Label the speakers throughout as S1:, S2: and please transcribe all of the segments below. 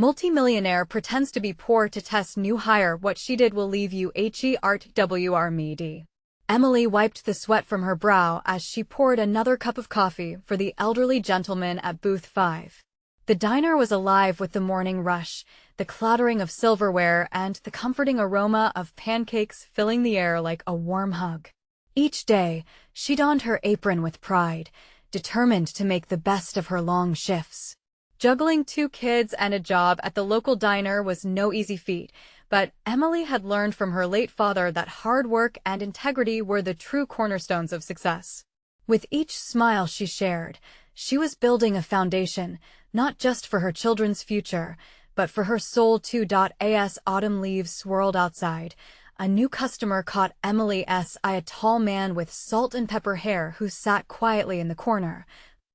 S1: Multi-millionaire pretends to be poor to test new hire. What she did will leave you HEARTWARMED. Emily wiped the sweat from her brow as she poured another cup of coffee for the elderly gentleman at booth 5. The diner was alive with the morning rush, the clattering of silverware and the comforting aroma of pancakes filling the air like a warm hug. Each day, she donned her apron with pride, determined to make the best of her long shifts. Juggling 2 kids and a job at the local diner was no easy feat, but Emily had learned from her late father that hard work and integrity were the true cornerstones of success. With each smile she shared, she was building a foundation, not just for her children's future, but for her soul too. As autumn leaves swirled outside, a new customer caught Emily's eye, a tall man with salt and pepper hair who sat quietly in the corner,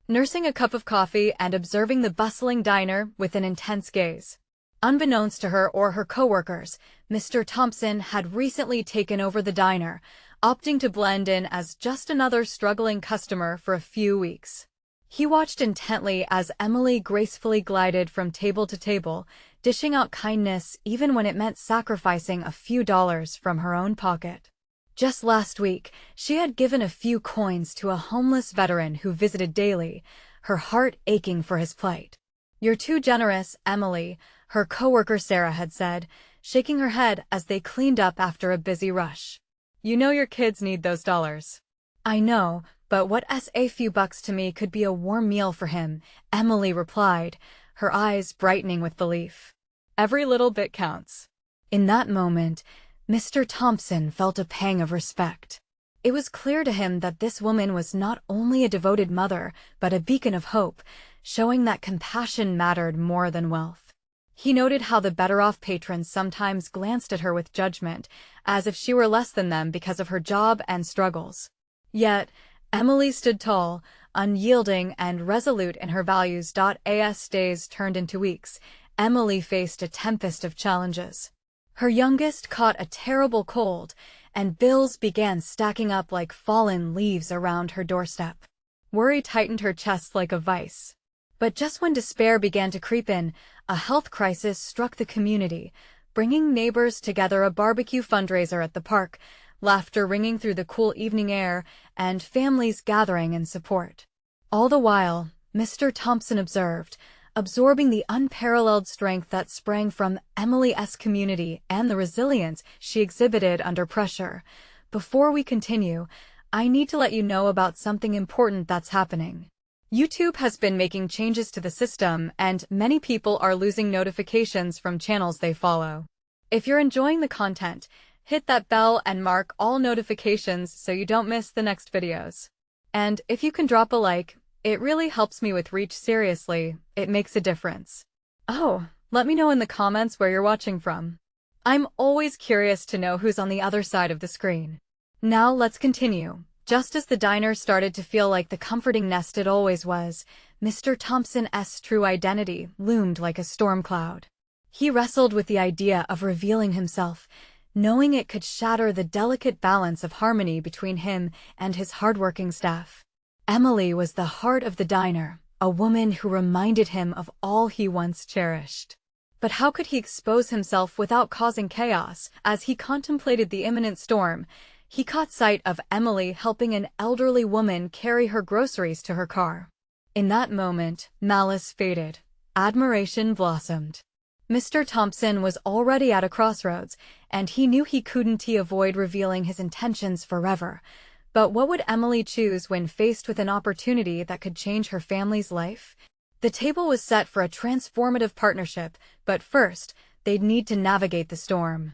S1: nursing a cup of coffee and observing the bustling diner with an intense gaze. Unbeknownst to her or her coworkers, Mr. Thompson had recently taken over the diner, opting to blend in as just another struggling customer for a few weeks. He watched intently as Emily gracefully glided from table to table, dishing out kindness even when it meant sacrificing a few dollars from her own pocket. Just last week, she had given a few coins to a homeless veteran who visited daily, her heart aching for his plight. "You're too generous, Emily," her coworker Sarah had said, shaking her head as they cleaned up after a busy rush. "You know your kids need those dollars." "I know, but what's a few bucks to me could be a warm meal for him," Emily replied, her eyes brightening with belief. "Every little bit counts." In that moment, Mr. Thompson felt a pang of respect. It was clear to him that this woman was not only a devoted mother, but a beacon of hope, showing that compassion mattered more than wealth. He noted how the better-off patrons sometimes glanced at her with judgment, as if she were less than them because of her job and struggles. Yet, Emily stood tall, unyielding and resolute in her values. As days turned into weeks, Emily faced a tempest of challenges. Her youngest caught a terrible cold, and bills began stacking up like fallen leaves around her doorstep. Worry tightened her chest like a vice. But just when despair began to creep in, a health crisis struck the community, bringing neighbors together. A barbecue fundraiser at the park, laughter ringing through the cool evening air, and families gathering in support. All the while, Mr. Thompson observed, absorbing the unparalleled strength that sprang from Emily's community and the resilience she exhibited under pressure. "Before we continue, I need to let you know about something important that's happening. YouTube has been making changes to the system, and many people are losing notifications from channels they follow. If you're enjoying the content, hit that bell and mark all notifications so you don't miss the next videos. And if you can drop a like, it really helps me with reach. Seriously, it makes a difference. Oh, let me know in the comments where you're watching from. I'm always curious to know who's on the other side of the screen." Now let's continue. Just as the diner started to feel like the comforting nest it always was, Mr. Thompson's true identity loomed like a storm cloud. He wrestled with the idea of revealing himself, knowing it could shatter the delicate balance of harmony between him and his hardworking staff. Emily was the heart of the diner, a woman who reminded him of all he once cherished. But how could he expose himself without causing chaos? As he contemplated the imminent storm, he caught sight of Emily helping an elderly woman carry her groceries to her car. In that moment, malice faded, admiration blossomed. Mr. Thompson was already at a crossroads, and he knew he couldn't avoid revealing his intentions forever. But what would Emily choose when faced with an opportunity that could change her family's life? The table was set for a transformative partnership, but first, they'd need to navigate the storm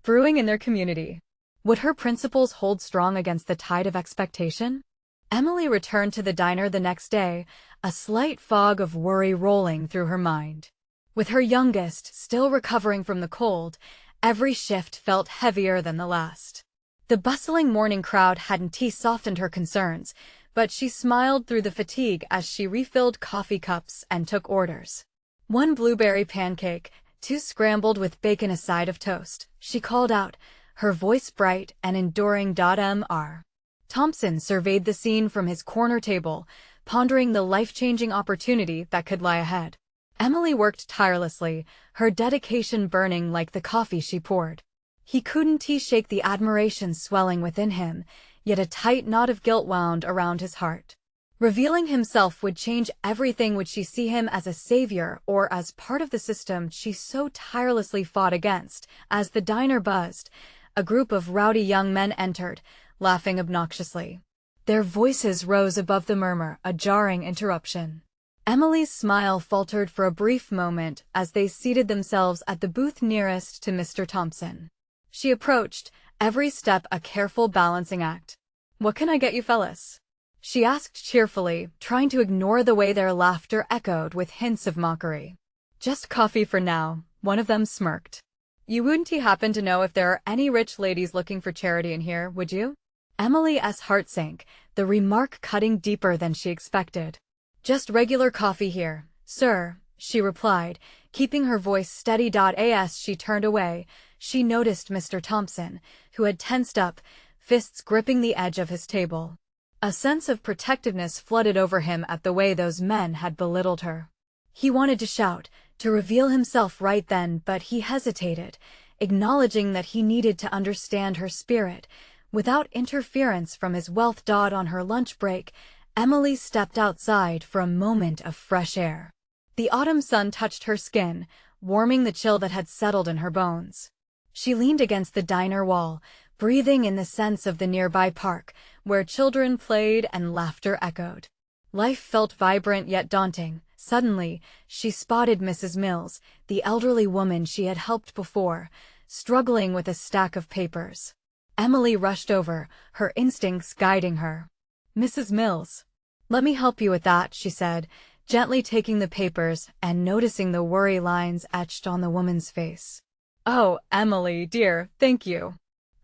S1: brewing in their community. Would her principles hold strong against the tide of expectation? Emily returned to the diner the next day, a slight fog of worry rolling through her mind. With her youngest still recovering from the cold, every shift felt heavier than the last. The bustling morning crowd hadn't softened her concerns, but she smiled through the fatigue as she refilled coffee cups and took orders. 1 blueberry pancake, 2 scrambled with bacon, a side of toast, she called out, her voice bright and enduring. Mr. Thompson surveyed the scene from his corner table, pondering the life-changing opportunity that could lie ahead. Emily worked tirelessly, her dedication burning like the coffee she poured. He couldn't shake the admiration swelling within him, yet a tight knot of guilt wound around his heart. Revealing himself would change everything. Would she see him as a savior or as part of the system she so tirelessly fought against? As the diner buzzed, a group of rowdy young men entered, laughing obnoxiously. Their voices rose above the murmur, a jarring interruption. Emily's smile faltered for a brief moment as they seated themselves at the booth nearest to Mr. Thompson. She approached, every step a careful balancing act. "What can I get you fellas?" she asked cheerfully, trying to ignore the way their laughter echoed with hints of mockery. "Just coffee for now," one of them smirked. "You wouldn't happen to know if there are any rich ladies looking for charity in here, would you?" Emily's heart sank, the remark cutting deeper than she expected. "Just regular coffee here, sir," she replied, keeping her voice steady. As she turned away, she noticed Mr. Thompson, who had tensed up, fists gripping the edge of his table. A sense of protectiveness flooded over him at the way those men had belittled her. He wanted to shout, to reveal himself right then, but he hesitated, acknowledging that he needed to understand her spirit. Without interference from his wealth. On her lunch break, Emily stepped outside for a moment of fresh air. The autumn sun touched her skin, warming the chill that had settled in her bones. She leaned against the diner wall, breathing in the sense of the nearby park, where children played and laughter echoed. Life felt vibrant yet daunting. Suddenly, she spotted Mrs. Mills, the elderly woman she had helped before, struggling with a stack of papers. Emily rushed over, her instincts guiding her. "Mrs. Mills, let me help you with that," she said, gently taking the papers and noticing the worry lines etched on the woman's face. "Oh, Emily, dear, thank you.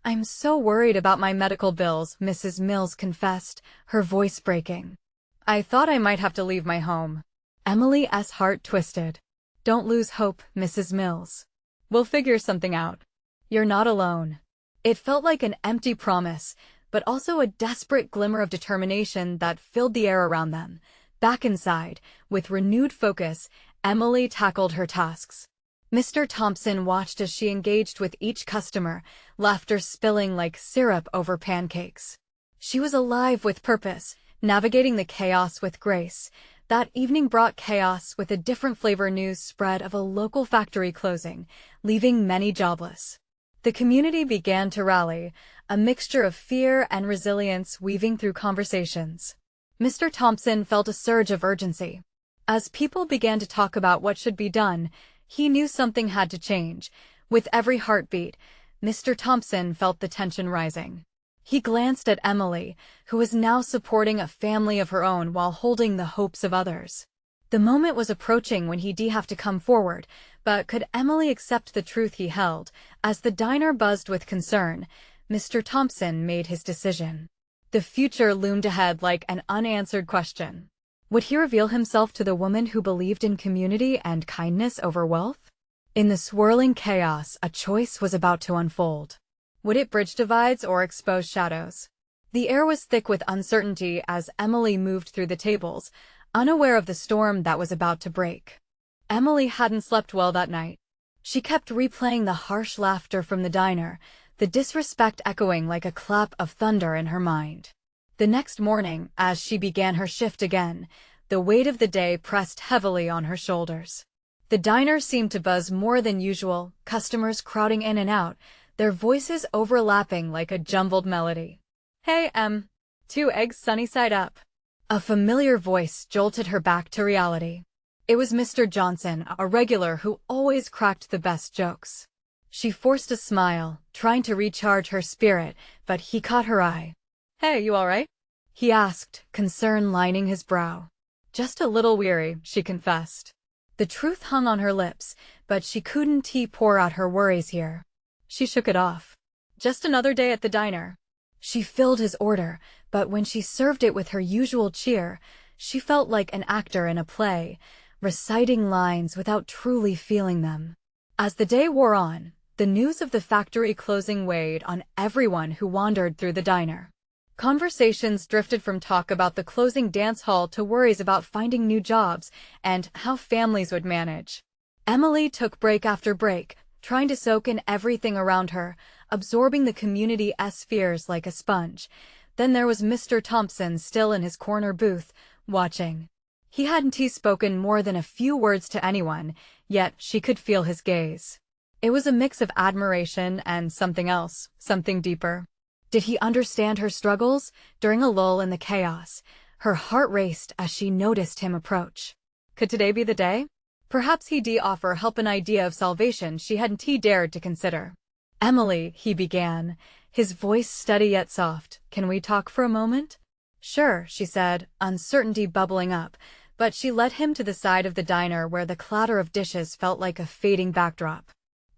S1: I'm so worried about my medical bills," Mrs. Mills confessed, her voice breaking. "I thought I might have to leave my home." Emily's heart twisted. "Don't lose hope, Mrs. Mills. We'll figure something out. You're not alone." It felt like an empty promise, but also a desperate glimmer of determination that filled the air around them. Back inside, with renewed focus, Emily tackled her tasks. Mr. Thompson watched as she engaged with each customer, laughter spilling like syrup over pancakes. She was alive with purpose, navigating the chaos with grace. That evening brought chaos with a different flavor. News spread of a local factory closing, leaving many jobless. The community began to rally, a mixture of fear and resilience weaving through conversations. Mr. Thompson felt a surge of urgency. As people began to talk about what should be done, he knew something had to change. With every heartbeat, Mr. Thompson felt the tension rising. He glanced at Emily, who was now supporting a family of her own while holding the hopes of others. The moment was approaching when he'd have to come forward, but could Emily accept the truth he held? As the diner buzzed with concern, Mr. Thompson made his decision. The future loomed ahead like an unanswered question. Would he reveal himself to the woman who believed in community and kindness over wealth? In the swirling chaos, a choice was about to unfold. Would it bridge divides or expose shadows? The air was thick with uncertainty as Emily moved through the tables, unaware of the storm that was about to break. Emily hadn't slept well that night. She kept replaying the harsh laughter from the diner, the disrespect echoing like a clap of thunder in her mind. The next morning, as she began her shift again, the weight of the day pressed heavily on her shoulders. The diner seemed to buzz more than usual, customers crowding in and out, their voices overlapping like a jumbled melody. "Hey, 2 eggs sunny side up." A familiar voice jolted her back to reality. It was Mr. Johnson, a regular who always cracked the best jokes. She forced a smile, trying to recharge her spirit, but he caught her eye. "Hey, you all right?" he asked, concern lining his brow. "Just a little weary," she confessed. The truth hung on her lips, but she couldn't pour out her worries here. She shook it off. Just another day at the diner. She filled his order, but when she served it with her usual cheer, she felt like an actor in a play, reciting lines without truly feeling them. As the day wore on, the news of the factory closing weighed on everyone who wandered through the diner. Conversations drifted from talk about the closing dance hall to worries about finding new jobs and how families would manage. Emily took break after break, trying to soak in everything around her, absorbing the community's fears like a sponge. Then there was Mr. Thompson still in his corner booth, watching. He hadn't spoken more than a few words to anyone, yet she could feel his gaze. It was a mix of admiration and something else, something deeper. Did he understand her struggles? During a lull in the chaos, her heart raced as she noticed him approach. Could today be the day? Perhaps he'd offer help, an idea of salvation she hadn't dared to consider. Emily, he began, his voice steady yet soft. Can we talk for a moment? Sure, she said, uncertainty bubbling up, but she led him to the side of the diner where the clatter of dishes felt like a fading backdrop.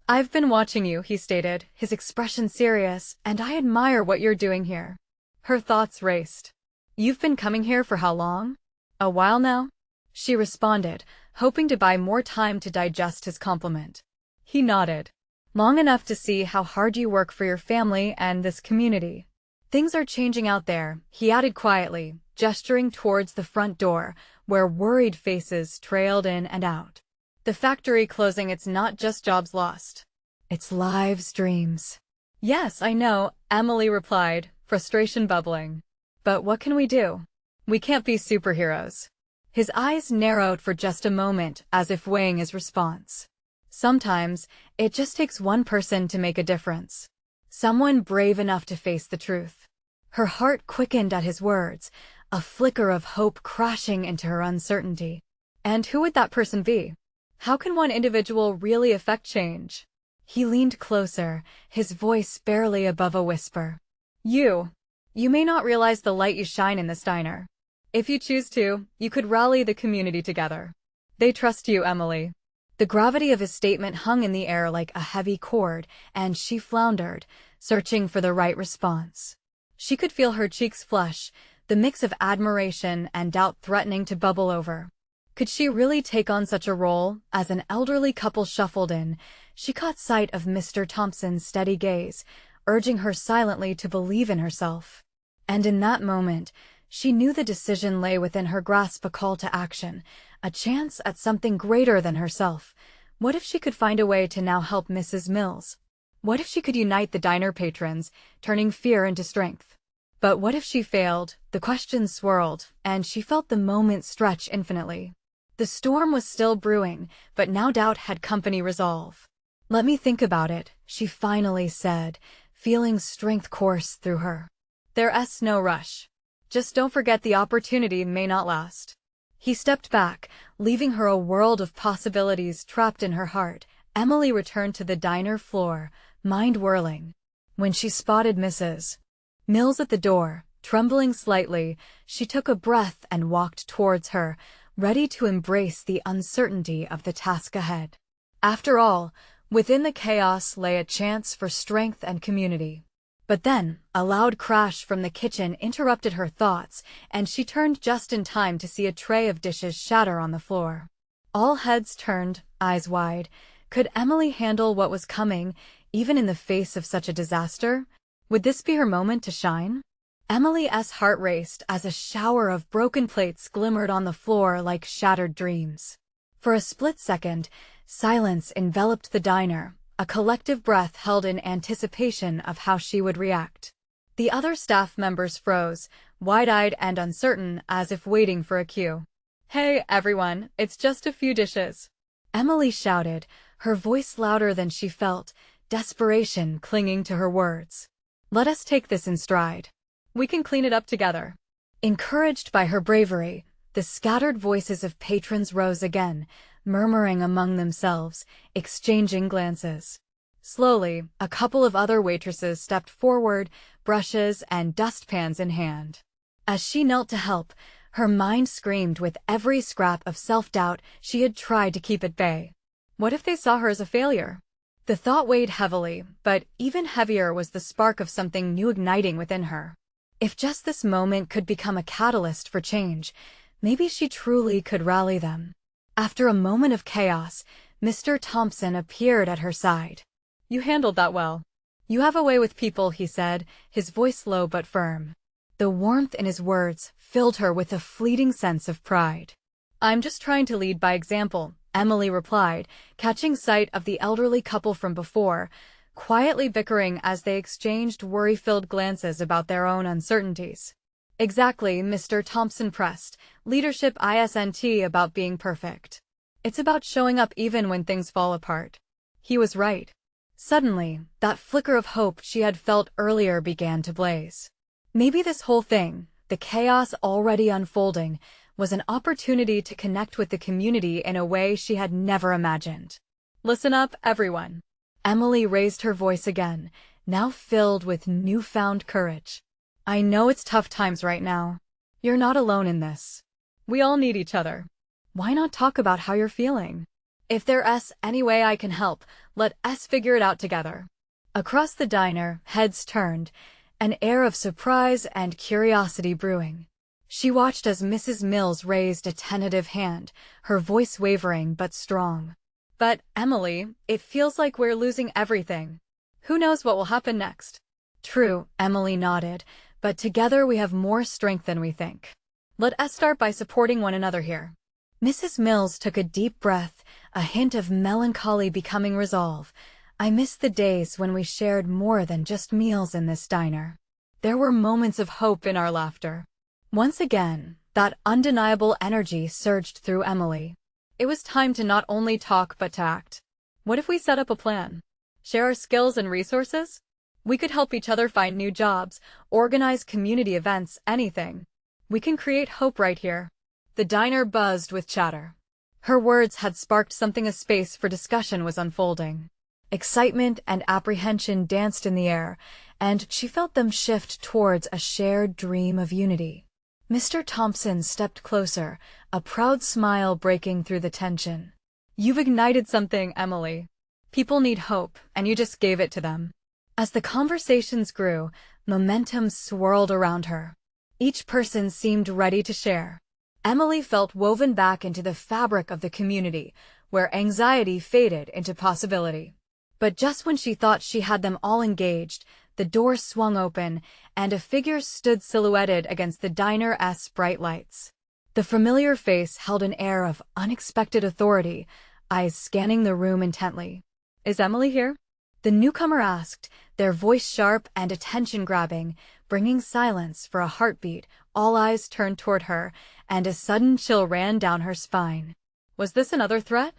S1: I've been watching you, he stated, his expression serious, and I admire what you're doing here. Her thoughts raced. You've been coming here for how long? A while now? She responded, hoping to buy more time to digest his compliment. He nodded. Long enough to see how hard you work for your family and this community. Things are changing out there, he added quietly, gesturing towards the front door, where worried faces trailed in and out. The factory closing, it's not just jobs lost. It's lives, dreams. Yes, I know, Emily replied, frustration bubbling. But what can we do? We can't be superheroes. His eyes narrowed for just a moment, as if weighing his response. Sometimes, it just takes one person to make a difference. Someone brave enough to face the truth. Her heart quickened at his words, a flicker of hope crashing into her uncertainty. And who would that person be? How can one individual really affect change? He leaned closer, his voice barely above a whisper. You may not realize the light you shine in this diner. If you choose to, you could rally the community together. They trust you, Emily. The gravity of his statement hung in the air like a heavy cord, and she floundered, searching for the right response. She could feel her cheeks flush, the mix of admiration and doubt threatening to bubble over. Could she really take on such a role? As an elderly couple shuffled in, she caught sight of Mr. Thompson's steady gaze, urging her silently to believe in herself. And in that moment, she knew the decision lay within her grasp, a call to action, a chance at something greater than herself. What if she could find a way to now help Mrs. Mills? What if she could unite the diner patrons, turning fear into strength? But what if she failed? The questions swirled, and she felt the moment stretch infinitely. The storm was still brewing, but now doubt had company resolve. Let me think about it, she finally said, feeling strength course through her. There's no rush. Just don't forget the opportunity may not last. He stepped back, leaving her a world of possibilities trapped in her heart. Emily returned to the diner floor, mind whirling. When she spotted Mrs. Mills at the door, trembling slightly, she took a breath and walked towards her, ready to embrace the uncertainty of the task ahead. After all, within the chaos lay a chance for strength and community. But then, a loud crash from the kitchen interrupted her thoughts, and she turned just in time to see a tray of dishes shatter on the floor. All heads turned, eyes wide. Could Emily handle what was coming, even in the face of such a disaster? Would this be her moment to shine? Emily's heart raced as a shower of broken plates glimmered on the floor like shattered dreams. For a split second, silence enveloped the diner, a collective breath held in anticipation of how she would react. The other staff members froze, wide-eyed and uncertain, as if waiting for a cue. Hey, everyone, it's just a few dishes. Emily shouted, her voice louder than she felt, desperation clinging to her words. Let us take this in stride. We can clean it up together. Encouraged by her bravery, the scattered voices of patrons rose again, murmuring among themselves, exchanging glances. Slowly, a couple of other waitresses stepped forward, brushes and dustpans in hand. As she knelt to help, her mind screamed with every scrap of self-doubt she had tried to keep at bay. What if they saw her as a failure? The thought weighed heavily, but even heavier was the spark of something new igniting within her. If just this moment could become a catalyst for change, maybe she truly could rally them. After a moment of chaos, Mr. Thompson appeared at her side. You handled that well. You have a way with people, he said, his voice low but firm. The warmth in his words filled her with a fleeting sense of pride. "I'm just trying to lead by example," Emily replied, catching sight of the elderly couple from before, quietly bickering as they exchanged worry-filled glances about their own uncertainties. "Exactly," Mr. Thompson pressed. "Leadership isn't about being perfect. It's about showing up even when things fall apart." He was right. Suddenly, that flicker of hope she had felt earlier began to blaze. Maybe this whole thing, the chaos already unfolding, was an opportunity to connect with the community in a way she had never imagined. "Listen up, everyone." Emily raised her voice again, now filled with newfound courage. "I know it's tough times right now. You're not alone in this. We all need each other. Why not talk about how you're feeling? If there's any way I can help, let us figure it out together." Across the diner, heads turned, an air of surprise and curiosity brewing. She watched as Mrs. Mills raised a tentative hand, her voice wavering but strong. "But, Emily, it feels like we're losing everything. Who knows what will happen next?" "True," Emily nodded, "but together we have more strength than we think. Let us start by supporting one another here." Mrs. Mills took a deep breath, a hint of melancholy becoming resolve. "I miss the days when we shared more than just meals in this diner. There were moments of hope in our laughter." Once again, that undeniable energy surged through Emily. It was time to not only talk but to act. What if we set up a plan? Share our skills and resources? We could help each other find new jobs, organize community events, anything. We can create hope right here. The diner buzzed with chatter. Her words had sparked something. A space for discussion was unfolding. Excitement and apprehension danced in the air, and she felt them shift towards a shared dream of unity. Mr. Thompson stepped closer, a proud smile breaking through the tension. "You've ignited something, Emily. People need hope, and you just gave it to them." As the conversations grew, momentum swirled around her. Each person seemed ready to share. Emily felt woven back into the fabric of the community, where anxiety faded into possibility. But just when she thought she had them all engaged, the door swung open, and a figure stood silhouetted against the diner's bright lights. The familiar face held an air of unexpected authority, eyes scanning the room intently. "Is Emily here?" the newcomer asked, their voice sharp and attention-grabbing, bringing silence for a heartbeat. All eyes turned toward her, and a sudden chill ran down her spine. Was this another threat?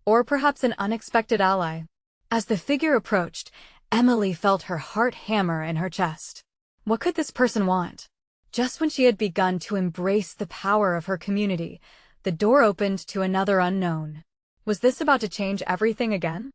S1: Or perhaps an unexpected ally? As the figure approached, Emily felt her heart hammer in her chest. What could this person want? Just when she had begun to embrace the power of her community, the door opened to another unknown. Was this about to change everything again?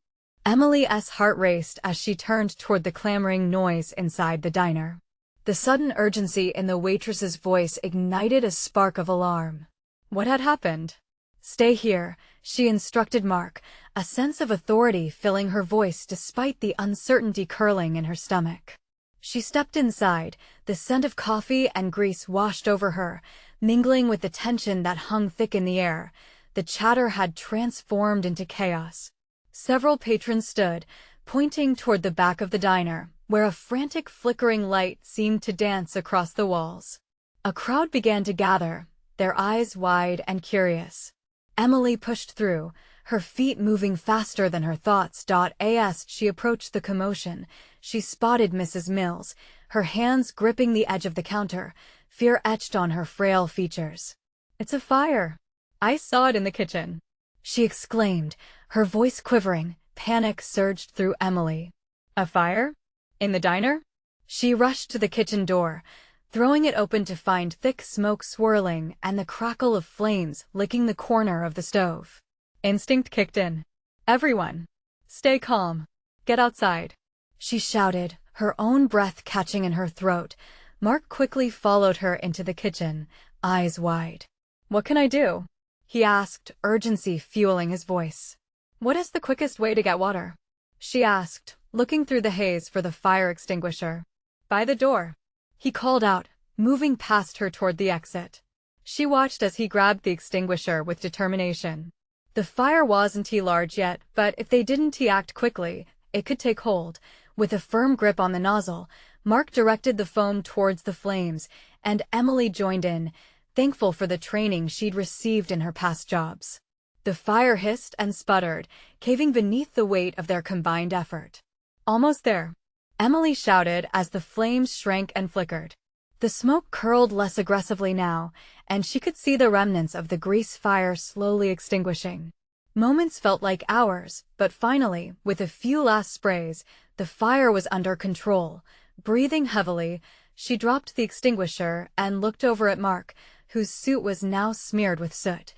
S1: Emily's heart raced as she turned toward the clamoring noise inside the diner. The sudden urgency in the waitress's voice ignited a spark of alarm. What had happened? "Stay here," she instructed Mark, a sense of authority filling her voice despite the uncertainty curling in her stomach. She stepped inside, the scent of coffee and grease washed over her, mingling with the tension that hung thick in the air. The chatter had transformed into chaos. Several patrons stood, pointing toward the back of the diner, where a frantic flickering light seemed to dance across the walls. A crowd began to gather, their eyes wide and curious. Emily pushed through, her feet moving faster than her thoughts. As she approached the commotion, she spotted Mrs. Mills, her hands gripping the edge of the counter, fear etched on her frail features. "It's a fire. I saw it in the kitchen," she exclaimed, her voice quivering. Panic surged through Emily. "A fire? In the diner?" She rushed to the kitchen door, throwing it open to find thick smoke swirling and the crackle of flames licking the corner of the stove. Instinct kicked in. "Everyone, stay calm. Get outside," she shouted, her own breath catching in her throat. Mark quickly followed her into the kitchen, eyes wide. "What can I do?" he asked, urgency fueling his voice. "What is the quickest way to get water?" she asked, looking through the haze for the fire extinguisher. "By the door," he called out, moving past her toward the exit. She watched as he grabbed the extinguisher with determination. The fire wasn't large yet, but if they didn't act quickly, it could take hold. With a firm grip on the nozzle, Mark directed the phone towards the flames, and Emily joined in, thankful for the training she'd received in her past jobs. The fire hissed and sputtered, caving beneath the weight of their combined effort. "Almost there," Emily shouted as the flames shrank and flickered. The smoke curled less aggressively now, and she could see the remnants of the grease fire slowly extinguishing. Moments felt like hours, but finally, with a few last sprays, the fire was under control. Breathing heavily, she dropped the extinguisher and looked over at Mark, whose suit was now smeared with soot.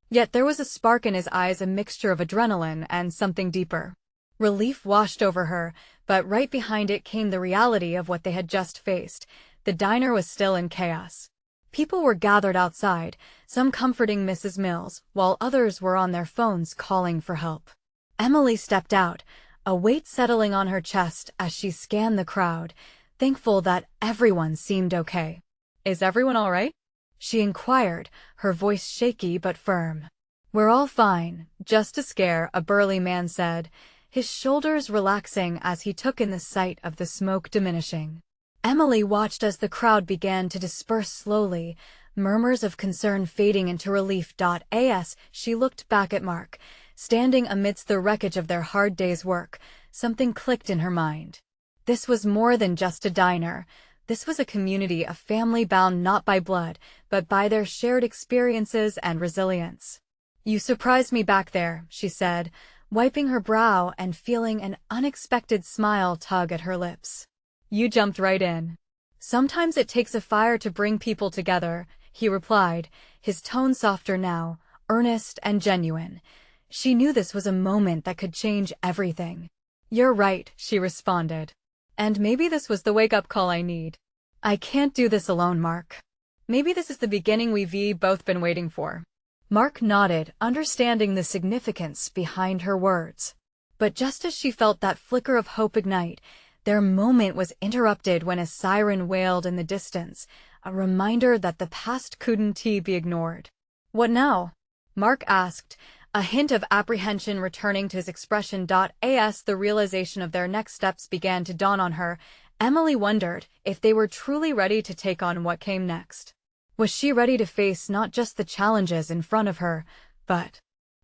S1: Yet there was a spark in his eyes, a mixture of adrenaline and something deeper. Relief washed over her, but right behind it came the reality of what they had just faced. The diner was still in chaos. People were gathered outside, some comforting Mrs. Mills, while others were on their phones calling for help. Emily stepped out, a weight settling on her chest as she scanned the crowd, thankful that everyone seemed okay. "Is everyone all right?" she inquired, her voice shaky but firm. "We're all fine, just a scare," a burly man said, his shoulders relaxing as he took in the sight of the smoke diminishing. Emily watched as the crowd began to disperse slowly, murmurs of concern fading into relief. As she looked back at Mark, standing amidst the wreckage of their hard day's work, something clicked in her mind. This was more than just a diner. This was a community, a family bound not by blood, but by their shared experiences and resilience. "You surprised me back there," she said, wiping her brow and feeling an unexpected smile tug at her lips. "You jumped right in." "Sometimes it takes a fire to bring people together," he replied, his tone softer now, earnest and genuine. She knew this was a moment that could change everything. "You're right," she responded. "And maybe this was the wake-up call I need. I can't do this alone, Mark. Maybe this is the beginning we've both been waiting for." Mark nodded, understanding the significance behind her words. But just as she felt that flicker of hope ignite, their moment was interrupted when a siren wailed in the distance, a reminder that the past couldn't be ignored. "What now?" Mark asked, a hint of apprehension returning to his expression. As the realization of their next steps began to dawn on her, Emily wondered if they were truly ready to take on what came next. Was she ready to face not just the challenges in front of her, but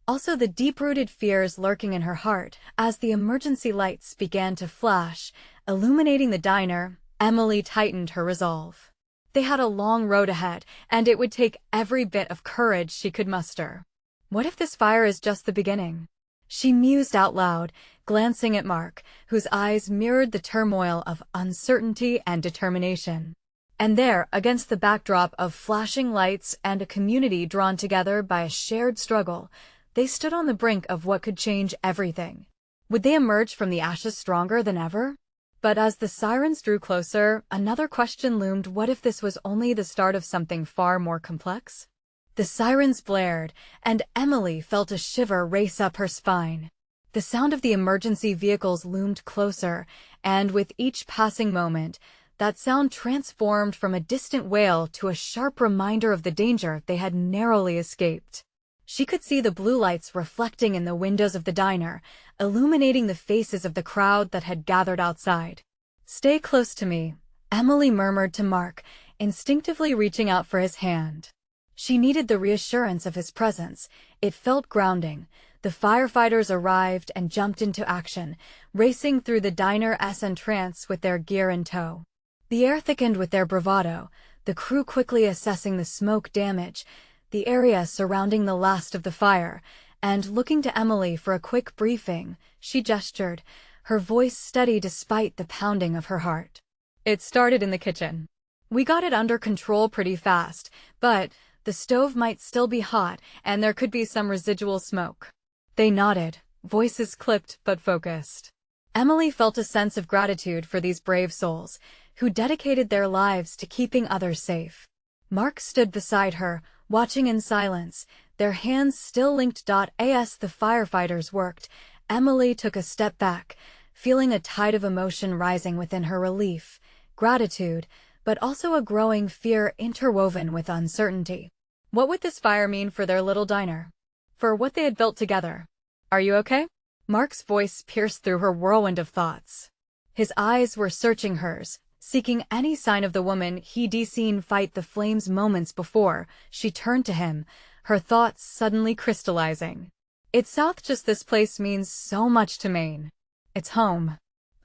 S1: also the deep-rooted fears lurking in her heart? As the emergency lights began to flash, illuminating the diner, Emily tightened her resolve. They had a long road ahead, and it would take every bit of courage she could muster. What if this fire is just the beginning? She mused out loud, glancing at Mark, whose eyes mirrored the turmoil of uncertainty and determination. And there, against the backdrop of flashing lights and a community drawn together by a shared struggle, they stood on the brink of what could change everything. Would they emerge from the ashes stronger than ever? But as the sirens drew closer, another question loomed: what if this was only the start of something far more complex? The sirens blared, and Emily felt a shiver race up her spine. The sound of the emergency vehicles loomed closer, and with each passing moment, that sound transformed from a distant wail to a sharp reminder of the danger they had narrowly escaped. She could see the blue lights reflecting in the windows of the diner, illuminating the faces of the crowd that had gathered outside. "Stay close to me," Emily murmured to Mark, instinctively reaching out for his hand. She needed the reassurance of his presence. It felt grounding. The firefighters arrived and jumped into action, racing through the diner's entrance with their gear in tow. The air thickened with their bravado, the crew quickly assessing the smoke damage, the area surrounding the last of the fire, and looking to Emily for a quick briefing. She gestured, her voice steady despite the pounding of her heart. "It started in the kitchen. We got it under control pretty fast, but the stove might still be hot, and there could be some residual smoke." They nodded, voices clipped but focused. Emily felt a sense of gratitude for these brave souls, who dedicated their lives to keeping others safe. Mark stood beside her, watching in silence, their hands still linked. As the firefighters worked, Emily took a step back, feeling a tide of emotion rising within her: relief, gratitude, but also a growing fear interwoven with uncertainty. What would this fire mean for their little diner? For what they had built together? "Are you okay?" Mark's voice pierced through her whirlwind of thoughts. His eyes were searching hers, Seeking any sign of the woman he'd seen fight the flames moments before, she turned to him, her thoughts suddenly crystallizing. It's South, just this place means so much to Maine. It's home.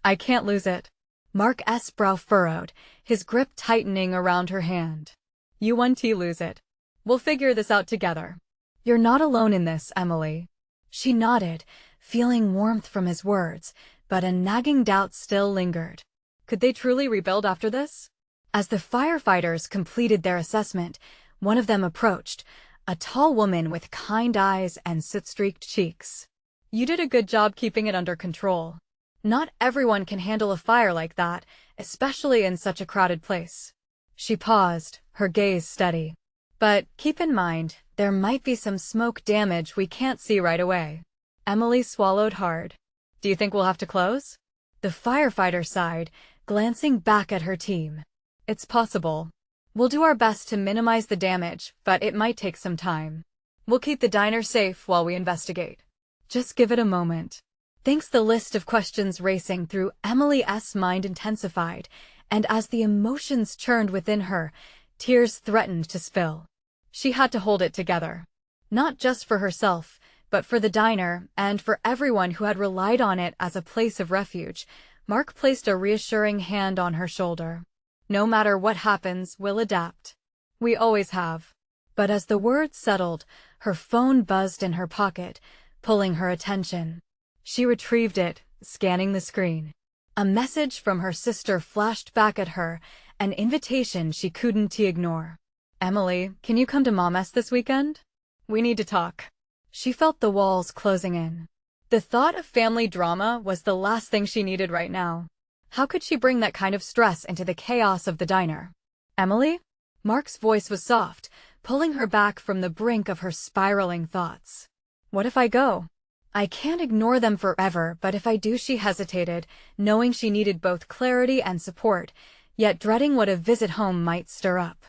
S1: I can't lose it. Mark's brow furrowed, his grip tightening around her hand. You won't lose it. We'll figure this out together. You're not alone in this, Emily. She nodded, feeling warmth from his words, but a nagging doubt still lingered. Could they truly rebuild after this? As the firefighters completed their assessment, one of them approached, a tall woman with kind eyes and soot-streaked cheeks. You did a good job keeping it under control. Not everyone can handle a fire like that, especially in such a crowded place. She paused, her gaze steady. But keep in mind, there might be some smoke damage we can't see right away. Emily swallowed hard. Do you think we'll have to close? The firefighter sighed, glancing back at her team. It's possible. We'll do our best to minimize the damage, but it might take some time. We'll keep the diner safe while we investigate. Just give it a moment. Thanks. The list of questions racing through Emily's mind intensified, and as the emotions churned within her, tears threatened to spill. She had to hold it together. Not just for herself, but for the diner, and for everyone who had relied on it as a place of refuge. Mark placed a reassuring hand on her shoulder. No matter what happens, we'll adapt. We always have. But as the words settled, her phone buzzed in her pocket, pulling her attention. She retrieved it, scanning the screen. A message from her sister flashed back at her, an invitation she couldn't ignore. Emily, can you come to Mom's this weekend? We need to talk. She felt the walls closing in. The thought of family drama was the last thing she needed right now. How could she bring that kind of stress into the chaos of the diner? Emily? Mark's voice was soft, pulling her back from the brink of her spiraling thoughts. What if I go? I can't ignore them forever, but if I do. She hesitated, knowing she needed both clarity and support, yet dreading what a visit home might stir up.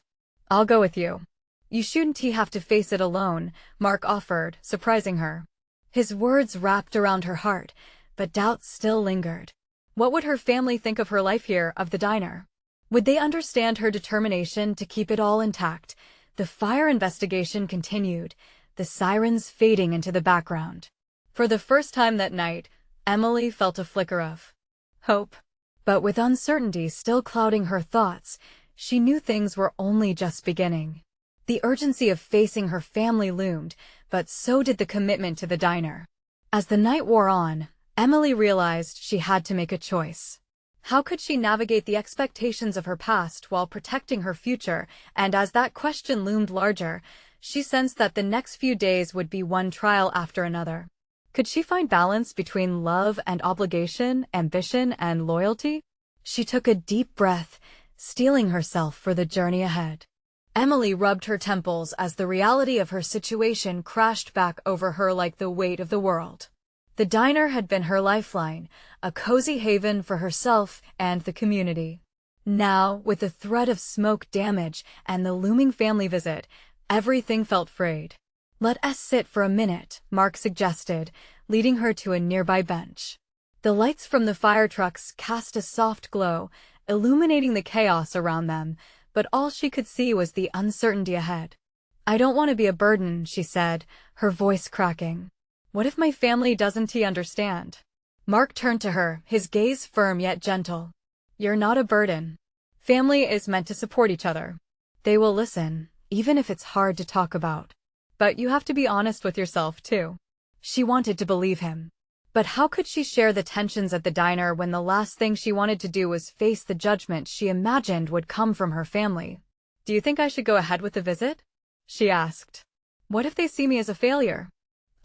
S1: I'll go with you. You shouldn't have to face it alone, Mark offered, surprising her. His words wrapped around her heart, but doubt still lingered. What would her family think of her life here, of the diner? Would they understand her determination to keep it all intact? The fire investigation continued, the sirens fading into the background. For the first time that night, Emily felt a flicker of hope. But with uncertainty still clouding her thoughts, she knew things were only just beginning. The urgency of facing her family loomed, but so did the commitment to the diner. As the night wore on, Emily realized she had to make a choice. How could she navigate the expectations of her past while protecting her future? And as that question loomed larger, she sensed that the next few days would be one trial after another. Could she find balance between love and obligation, ambition and loyalty? She took a deep breath, steeling herself for the journey ahead. Emily rubbed her temples as the reality of her situation crashed back over her like the weight of the world. The diner had been her lifeline, a cozy haven for herself and the community. Now, with the threat of smoke damage and the looming family visit, everything felt frayed. Let us sit for a minute, Mark suggested, leading her to a nearby bench. The lights from the fire trucks cast a soft glow, illuminating the chaos around them, but all she could see was the uncertainty ahead. I don't want to be a burden, she said, her voice cracking. What if my family doesn't understand? Mark turned to her, his gaze firm yet gentle. You're not a burden. Family is meant to support each other. They will listen, even if it's hard to talk about. But you have to be honest with yourself, too. She wanted to believe him. But how could she share the tensions at the diner when the last thing she wanted to do was face the judgment she imagined would come from her family? Do you think I should go ahead with the visit? She asked. What if they see me as a failure?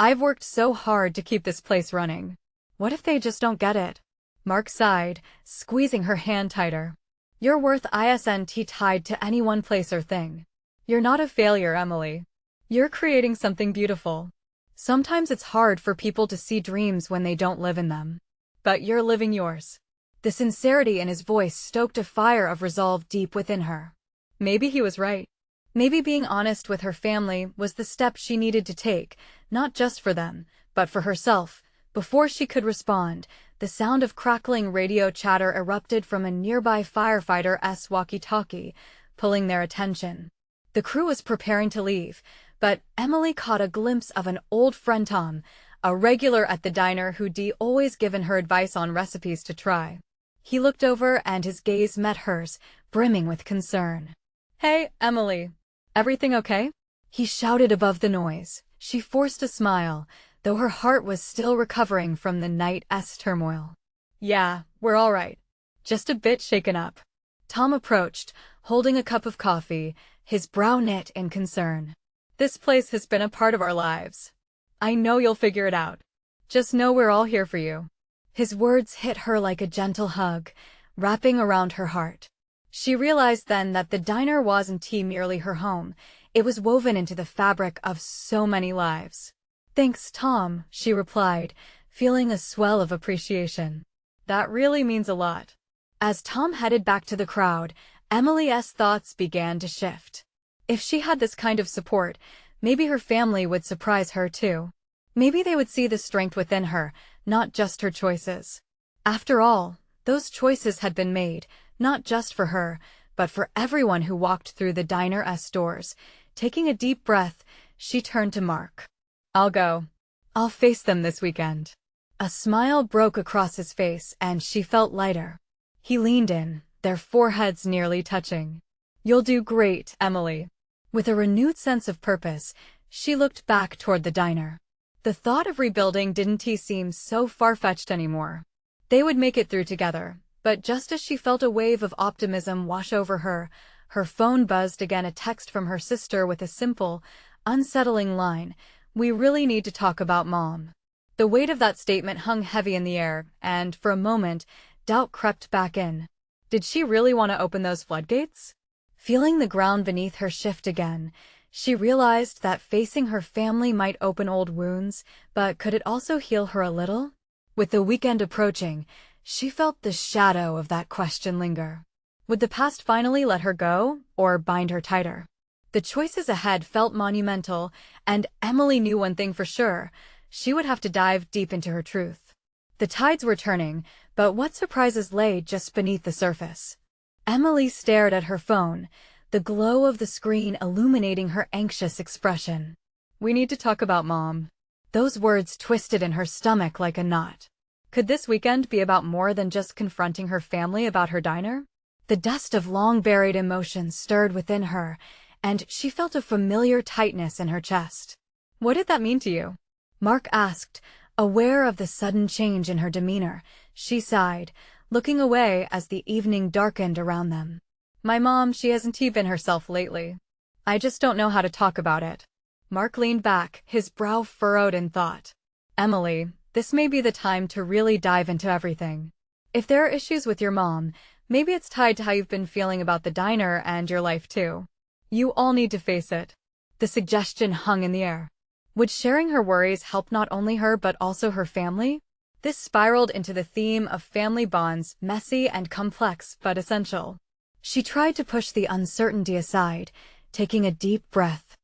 S1: I've worked so hard to keep this place running. What if they just don't get it? Mark sighed, squeezing her hand tighter. Your worth isn't tied to any one place or thing. You're not a failure, Emily. You're creating something beautiful. Sometimes it's hard for people to see dreams when they don't live in them. But you're living yours. The sincerity in his voice stoked a fire of resolve deep within her. Maybe he was right. Maybe being honest with her family was the step she needed to take, not just for them, but for herself. Before she could respond, The sound of crackling radio chatter erupted from a nearby firefighter's walkie-talkie, pulling their attention. The crew was preparing to leave, but Emily caught a glimpse of an old friend Tom, a regular at the diner who'd always given her advice on recipes to try. He looked over and his gaze met hers, brimming with concern. "Hey, Emily. Everything okay?" he shouted above the noise. She forced a smile, though her heart was still recovering from the night's turmoil. "Yeah, we're all right. Just a bit shaken up." Tom approached, holding a cup of coffee, his brow knit in concern. "This place has been a part of our lives. I know you'll figure it out. Just know we're all here for you." His words hit her like a gentle hug, wrapping around her heart. She realized then that the diner wasn't merely her home. It was woven into the fabric of so many lives. "Thanks, Tom," she replied, feeling a swell of appreciation. "That really means a lot." As Tom headed back to the crowd, Emily's thoughts began to shift. If she had this kind of support, maybe her family would surprise her too. Maybe they would see the strength within her, not just her choices. After all, those choices had been made, not just for her, but for everyone who walked through the diner's doors. Taking a deep breath, she turned to Mark. "I'll go. I'll face them this weekend." A smile broke across his face and she felt lighter. He leaned in, their foreheads nearly touching. "You'll do great, Emily." With a renewed sense of purpose, she looked back toward the diner. The thought of rebuilding didn't seem so far-fetched anymore. They would make it through together, but just as she felt a wave of optimism wash over her, her phone buzzed again, a text from her sister with a simple, unsettling line, "We really need to talk about Mom." The weight of that statement hung heavy in the air, and, for a moment, doubt crept back in. Did she really want to open those floodgates? Feeling the ground beneath her shift again, she realized that facing her family might open old wounds, but could it also heal her a little? With the weekend approaching, she felt the shadow of that question linger. Would the past finally let her go, or bind her tighter? The choices ahead felt monumental, and Emily knew one thing for sure: she would have to dive deep into her truth. The tides were turning, but what surprises lay just beneath the surface? Emily stared at her phone, the glow of the screen illuminating her anxious expression. "We need to talk about Mom." Those words twisted in her stomach like a knot. Could this weekend be about more than just confronting her family about her diner? The dust of long-buried emotions stirred within her, and she felt a familiar tightness in her chest. "What did that mean to you?" Mark asked, aware of the sudden change in her demeanor. She sighed, looking away as the evening darkened around them. "My mom, she hasn't been herself lately. I just don't know how to talk about it." Mark leaned back, his brow furrowed in thought. "Emily, this may be the time to really dive into everything. If there are issues with your mom, maybe it's tied to how you've been feeling about the diner and your life too. You all need to face it." The suggestion hung in the air. Would sharing her worries help not only her but also her family? This spiraled into the theme of family bonds, messy and complex but essential. She tried to push the uncertainty aside, taking a deep breath.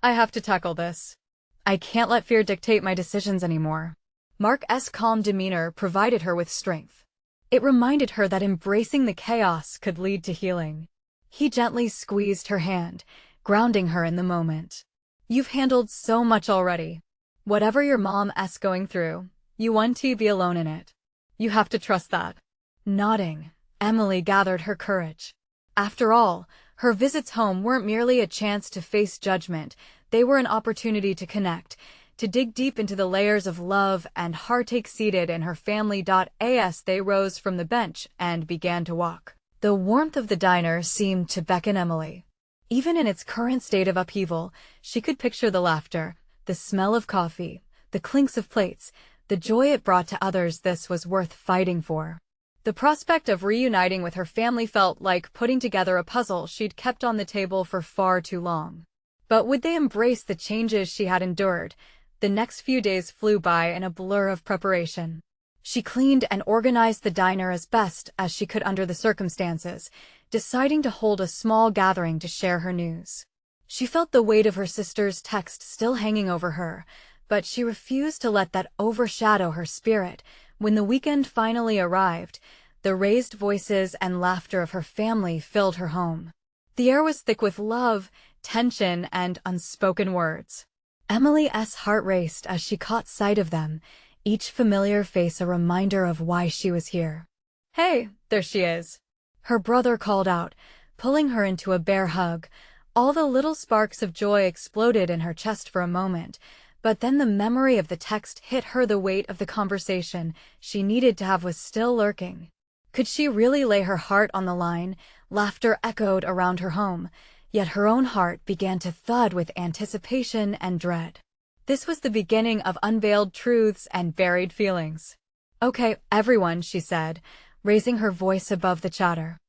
S1: "I have to tackle this. I can't let fear dictate my decisions anymore." Mark's calm demeanor provided her with strength. It reminded her that embracing the chaos could lead to healing. He gently squeezed her hand, grounding her in the moment. "You've handled so much already. Whatever your mom's going through, you won't be alone in it. You have to trust that." Nodding, Emily gathered her courage. After all, her visits home weren't merely a chance to face judgment, they were an opportunity to connect, to dig deep into the layers of love and heartache seated in her family. As they rose from the bench and began to walk, the warmth of the diner seemed to beckon Emily. Even in its current state of upheaval, she could picture the laughter, the smell of coffee, the clinks of plates, the joy it brought to others. This was worth fighting for. The prospect of reuniting with her family felt like putting together a puzzle she'd kept on the table for far too long. But would they embrace the changes she had endured? The next few days flew by in a blur of preparation. She cleaned and organized the diner as best as she could under the circumstances, deciding to hold a small gathering to share her news. She felt the weight of her sister's text still hanging over her, but she refused to let that overshadow her spirit. When the weekend finally arrived, the raised voices and laughter of her family filled her home. The air was thick with love, tension, and unspoken words. Emily's heart raced as she caught sight of them, each familiar face a reminder of why she was here. "Hey, there she is," her brother called out, pulling her into a bear hug. All the little sparks of joy exploded in her chest for a moment, but then the memory of the text hit her. The weight of the conversation she needed to have was still lurking. Could she really lay her heart on the line? Laughter echoed around her home, yet her own heart began to thud with anticipation and dread. This was the beginning of unveiled truths and buried feelings. "Okay, everyone," she said, raising her voice above the chatter.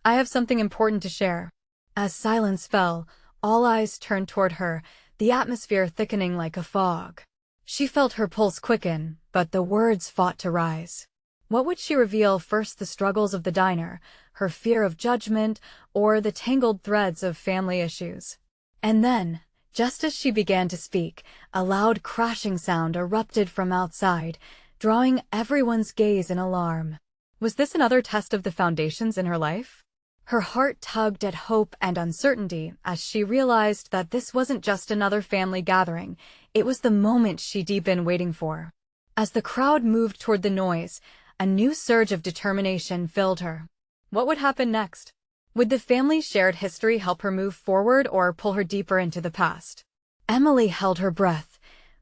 S1: "I have something important to share." As silence fell, all eyes turned toward her, the atmosphere thickening like a fog. She felt her pulse quicken, but the words fought to rise. What would she reveal first? The struggles of the diner, her fear of judgment, or the tangled threads of family issues? And then, just as she began to speak, a loud crashing sound erupted from outside, drawing everyone's gaze in alarm. Was this another test of the foundations in her life? Her heart tugged at hope and uncertainty as she realized that this wasn't just another family gathering, it was the moment she'd been waiting for. As the crowd moved toward the noise, a new surge of determination filled her. What would happen next? Would the family's shared history help her move forward or pull her deeper into the past? Emily held her breath,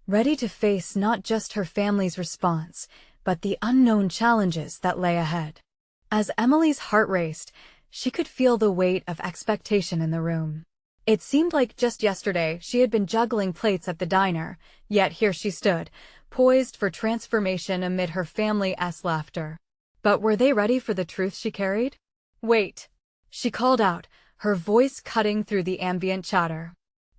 S1: ready to face not just her family's response, but the unknown challenges that lay ahead. As Emily's heart raced, she could feel the weight of expectation in the room. It seemed like just yesterday she had been juggling plates at the diner, yet here she stood, poised for transformation amid her family's laughter. But were they ready for the truth she carried? "Wait," she called out, her voice cutting through the ambient chatter.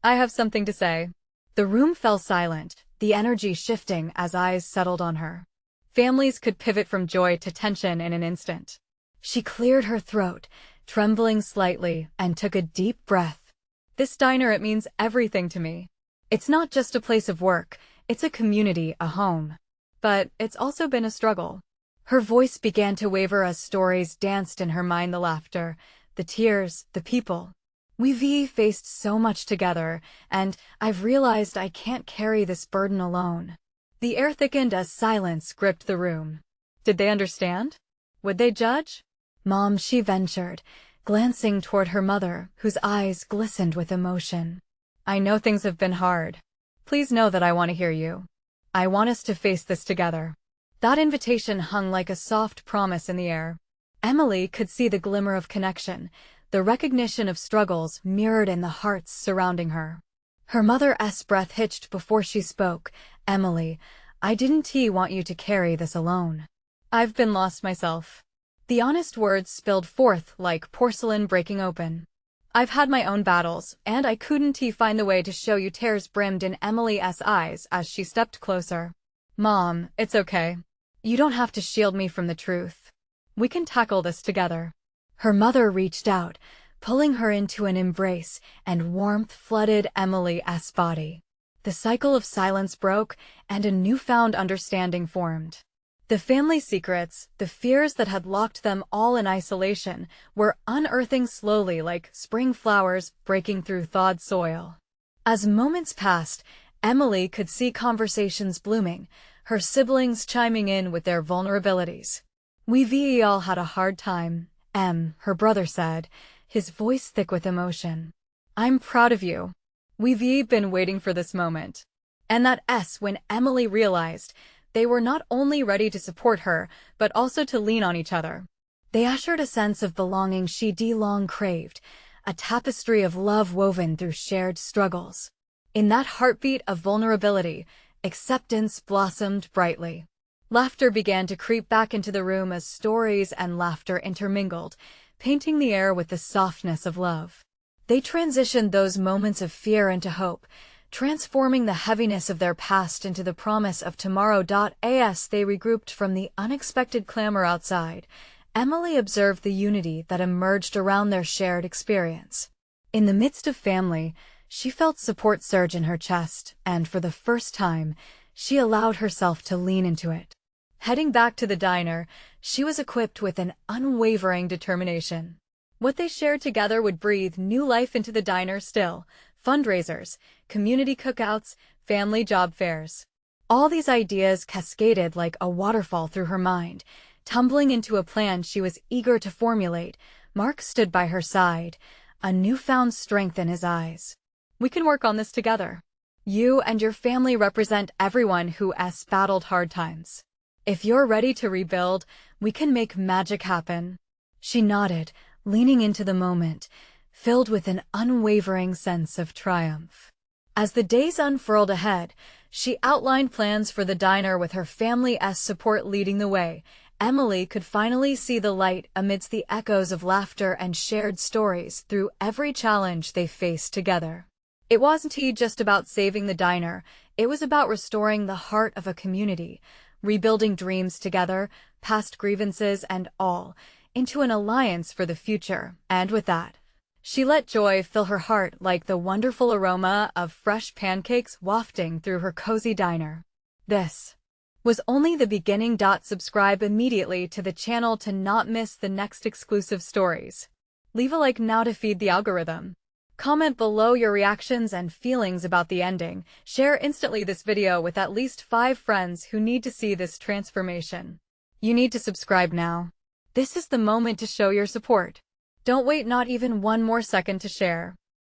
S1: "I have something to say." The room fell silent, the energy shifting as eyes settled on her. Families could pivot from joy to tension in an instant. She cleared her throat, trembling slightly, and took a deep breath. "This diner, it means everything to me. It's not just a place of work, it's a community, a home. But it's also been a struggle." Her voice began to waver as stories danced in her mind, the laughter, the tears, the people. "We've faced so much together, and I've realized I can't carry this burden alone." The air thickened as silence gripped the room. Did they understand? Would they judge? "Mom," she ventured, glancing toward her mother, whose eyes glistened with emotion. "I know things have been hard. Please know that I want to hear you. I want us to face this together." That invitation hung like a soft promise in the air. Emily could see the glimmer of connection, the recognition of struggles mirrored in the hearts surrounding her. Her mother's breath hitched before she spoke. "Emily, I didn't want you to carry this alone. I've been lost myself." The honest words spilled forth like porcelain breaking open. "I've had my own battles, and I couldn't find the way to show you." Tears brimmed in Emily's eyes as she stepped closer. "Mom, it's okay. You don't have to shield me from the truth. We can tackle this together." Her mother reached out, pulling her into an embrace, and warmth flooded Emily's body. The cycle of silence broke, and a newfound understanding formed. The family secrets, the fears that had locked them all in isolation, were unearthing slowly like spring flowers breaking through thawed soil. As moments passed, Emily could see conversations blooming, her siblings chiming in with their vulnerabilities. "We've all had a hard time," her brother said, his voice thick with emotion. "I'm proud of you. We've been waiting for this moment." And that when Emily realized they were not only ready to support her, but also to lean on each other. They ushered a sense of belonging she'd long craved, a tapestry of love woven through shared struggles. In that heartbeat of vulnerability, acceptance blossomed brightly. Laughter began to creep back into the room as stories and laughter intermingled, painting the air with the softness of love. They transitioned those moments of fear into hope, transforming the heaviness of their past into the promise of tomorrow. As they regrouped from the unexpected clamor outside, Emily observed the unity that emerged around their shared experience. In the midst of family, she felt support surge in her chest, and for the first time, she allowed herself to lean into it. Heading back to the diner, she was equipped with an unwavering determination. What they shared together would breathe new life into the diner still. Fundraisers, community cookouts, family job fairs. All these ideas cascaded like a waterfall through her mind, tumbling into a plan she was eager to formulate. Mark stood by her side, a newfound strength in his eyes. "We can work on this together. You and your family represent everyone who has battled hard times. If you're ready to rebuild, we can make magic happen." She nodded, leaning into the moment, filled with an unwavering sense of triumph. As the days unfurled ahead, she outlined plans for the diner with her family's support leading the way. Emily could finally see the light amidst the echoes of laughter and shared stories through every challenge they faced together. It wasn't just about saving the diner, it was about restoring the heart of a community, rebuilding dreams together, past grievances and all, into an alliance for the future. And with that, she let joy fill her heart like the wonderful aroma of fresh pancakes wafting through her cozy diner. This was only the beginning. Subscribe immediately to the channel to not miss the next exclusive stories. Leave a like now to feed the algorithm. Comment below your reactions and feelings about the ending. Share instantly this video with at least 5 friends who need to see this transformation. You need to subscribe now. This is the moment to show your support. Don't wait not even one more second to share.